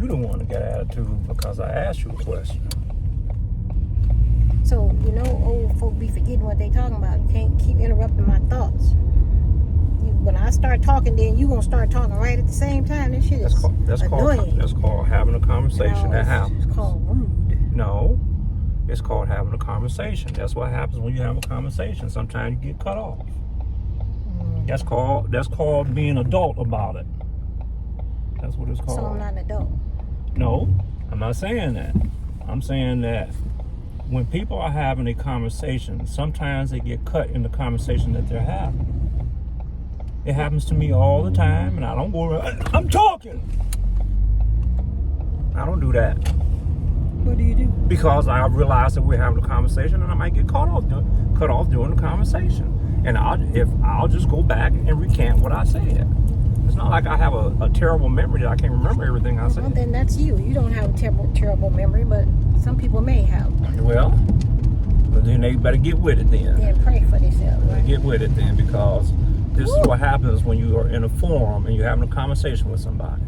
you the one to get attitude because I asked you a question. So, you know, old folk be forgetting what they talking about. You can't keep interrupting my thoughts. When I start talking, then you gonna start talking right at the same time. This shit is annoying. That's called having a conversation. That happens. It's called rude. No, it's called having a conversation. That's what happens when you have a conversation. Sometimes you get cut off. That's called being adult about it. That's what it's called. So I'm not an adult. No, I'm not saying that. I'm saying that when people are having a conversation, sometimes they get cut in the conversation that they're having. It happens to me all the time, and I don't go around, I'm talking. I don't do that. What do you do? Because I realize that we're having a conversation, and I might get cut off during the conversation. And I'll just go back and recant what I said. It's not like I have a terrible memory that I can't remember everything I said. Well, then that's you. You don't have a terrible memory, but some people may have. Well, then they better get with it then. Then pray for themselves, right? Get with it then, because this is what happens when you are in a forum and you're having a conversation with somebody.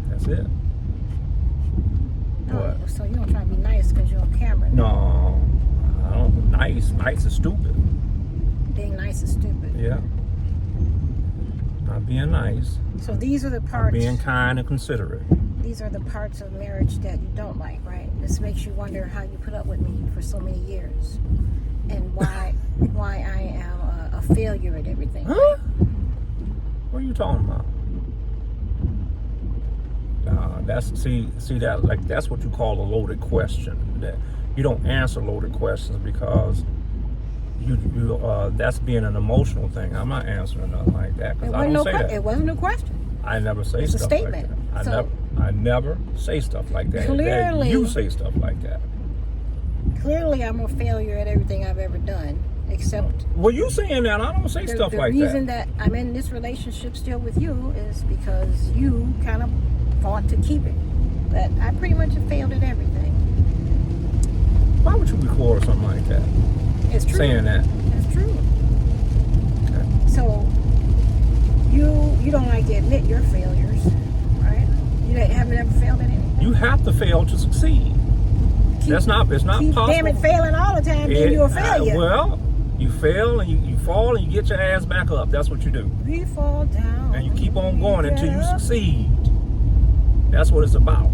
That's it. No, What? so you don't try to be nice because you're on camera. No, I don't. Nice is stupid. Being nice is stupid. Yeah. Not being nice. So these are the Not parts. being kind and considerate. These are the parts of marriage that you don't like, right? This makes you wonder how you put up with me for so many years, and why I am a failure at everything. Huh? What are you talking about? That's what you call a loaded question. That you don't answer loaded questions because you that's being an emotional thing. I'm not answering nothing like that because I don't say that. It wasn't a question. I never say It's a stuff statement. like that. I never say stuff like that. Clearly, you say stuff like that. Clearly, I'm a failure at everything I've ever done, except. Well, you saying that I don't say stuff like that. The reason that I'm in this relationship still with you is because you kind of fought to keep it. But I pretty much have failed at everything. Why would you record something like that? It's true. Saying that. It's true. Okay. So you don't like to admit your failures, right? You haven't ever failed at anything. You have to fail to succeed. It's not possible. Damn it, failing all the time, then you're a failure. Well, you fail and you fall and you get your ass back up. That's what you do. We fall down. And you keep on going until you succeed. That's what it's about.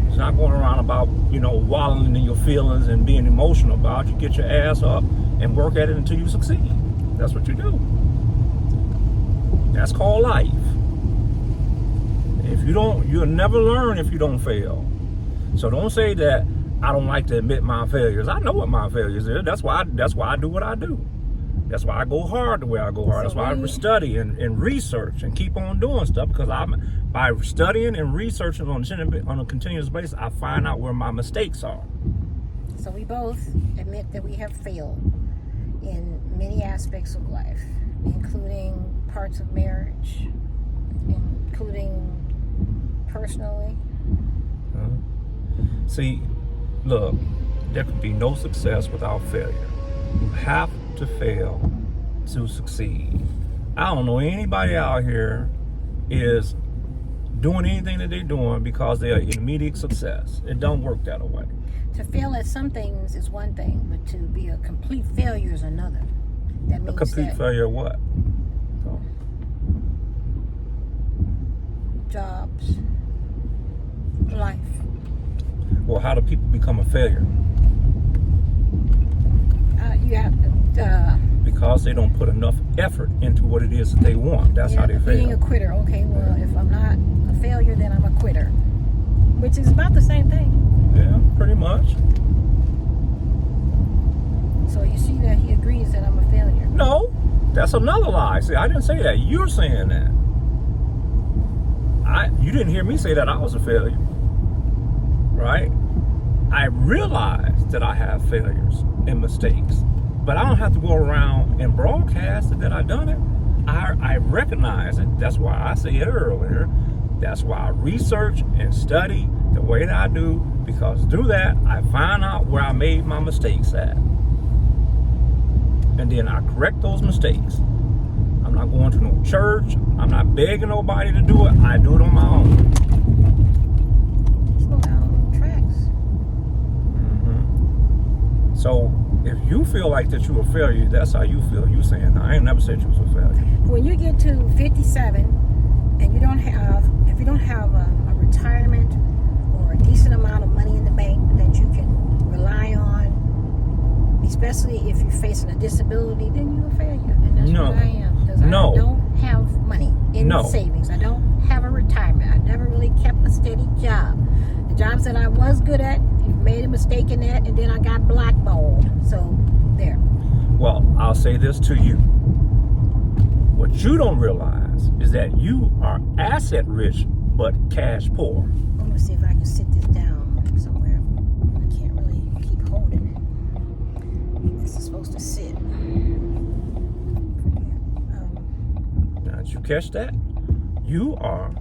It's not going around about, wallowing in your feelings and being emotional about it. You get your ass up and work at it until you succeed. That's what you do. That's called life. You'll never learn if you don't fail. So don't say that I don't like to admit my failures. I know what my failures are. That's why I do what I do. That's why I go hard the way I go hard. That's why I study and research and keep on doing stuff, because by studying and researching on a continuous basis, I find out where my mistakes are. So we both admit that we have failed in many aspects of life, including parts of marriage, including personally. See, look, there could be no success without failure. You have to fail to succeed. I don't know anybody out here is doing anything that they're doing because they're immediate success. It don't work that way. To fail at some things is one thing, but to be a complete failure is another. That means a complete failure of what? So. Jobs, life. Well, how do people become a failure? You have to. Because they don't put enough effort into what it is that they want. That's how they fail. Being a quitter. Okay, well, if I'm not a failure, then I'm a quitter. Which is about the same thing. Yeah, pretty much. So you see that he agrees that I'm a failure. No, that's another lie. See, I didn't say that. You're saying that. You didn't hear me say that I was a failure. Right? I realize that I have failures and mistakes, but I don't have to go around and broadcast it that I done it. I recognize it. That's why I said earlier. That's why I research and study the way that I do, because through that I find out where I made my mistakes at, and then I correct those mistakes. I'm not going to no church. I'm I'm not begging nobody to do it. I do it on my own. Slow down on the tracks. So if you feel like that you're a failure, that's how you feel. You saying, I ain't never said you was a failure. When you get to 57 and you don't have, if you don't have a retirement or a decent amount of money in the bank that you can rely on, especially if you're facing a disability, then you're a failure. And that's No. what I am. Because I don't have money in savings. I don't have a retirement. I never really kept a steady job. The jobs that I was good at, made a mistake in that, and then I got blackballed. So, there. Well, I'll say this to you. What you don't realize is that you are asset rich but cash poor. I'm going to see if I can sit this down somewhere. I can't really keep holding it. This is supposed to sit. Now, did you catch that? You are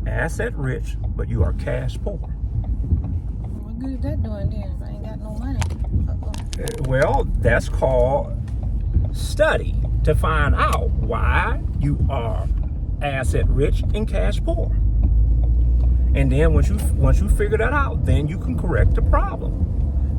asset rich, but you are cash poor. What good is that doing then if I ain't got no money? Well, that's called study to find out why you are asset rich and cash poor. And then once you figure that out, then you can correct the problem.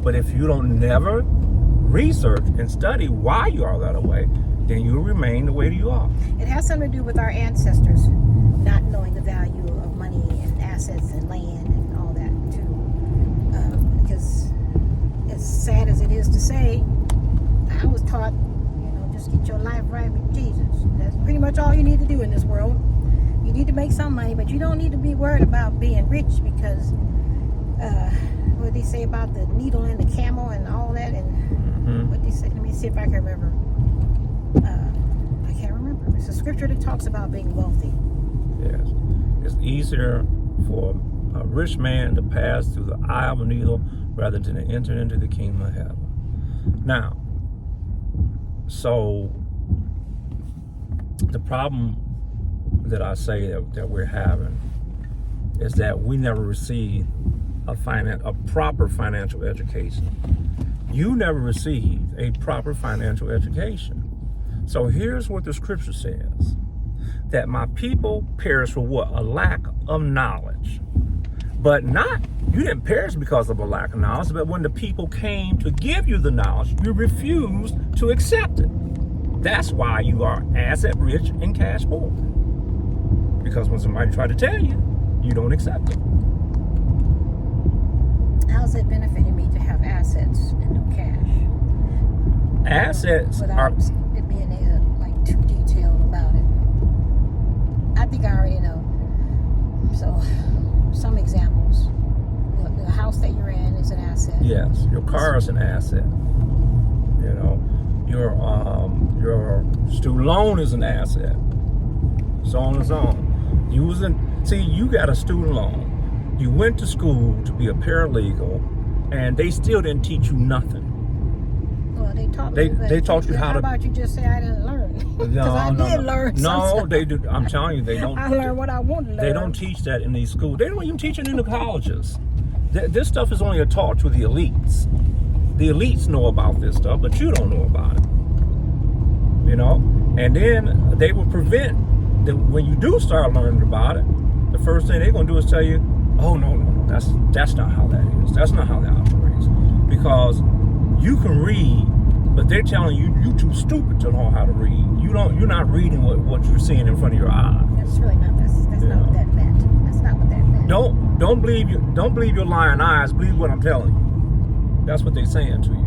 But if you don't never research and study why you are that way, then you'll remain the way you are. It has something to do with our ancestors not knowing the value of money and assets and land and all that too. Because as sad as it is to say, I was taught, just get your life right with Jesus. That's pretty much all you need to do in this world. You need to make some money, but you don't need to be worried about being rich because what they say about the needle and the camel and all that, and what they say. Let me see if I can remember. I can't remember. It's a scripture that talks about being wealthy. Yes, it's easier for a rich man to pass through the eye of a needle rather than to enter into the kingdom of heaven. Now, so the problem that I say that we're having is that we never received a proper financial education. You never received a proper financial education. So here's what the scripture says, that my people perish for what? A lack of knowledge. But you didn't perish because of a lack of knowledge, but when the people came to give you the knowledge, you refused to accept it. That's why you are asset rich and cash poor. Because when somebody tried to tell you, you don't accept it. How's it benefiting me to have assets and no cash? Assets without it being too detailed about it. I think I already know. So, some examples. The house that you're in is an asset. Yes, your car is an asset. Your student loan is an asset. So on and so on. You got a student loan. You went to school to be a paralegal, and they still didn't teach you nothing. Well, they taught me. They taught you how to. How about you just say I didn't learn? Because I did learn. No, they do. I'm telling you, they don't. I learned what I wanted to learn. They don't teach that in these schools. They don't even teach it in the colleges. This stuff is only taught to the elites. The elites know about this stuff, but you don't know about it. And then they will prevent that when you do start learning about it. The first thing they're gonna do is tell you, "Oh no, that's not how that is. That's not how that operates." Because you can read, but they're telling you you're too stupid to know how to read. You're not reading what you're seeing in front of your eyes. That's really not. That's not what that meant. That's not what that meant. Don't believe your lying eyes. Believe what I'm telling you. That's what they're saying to you.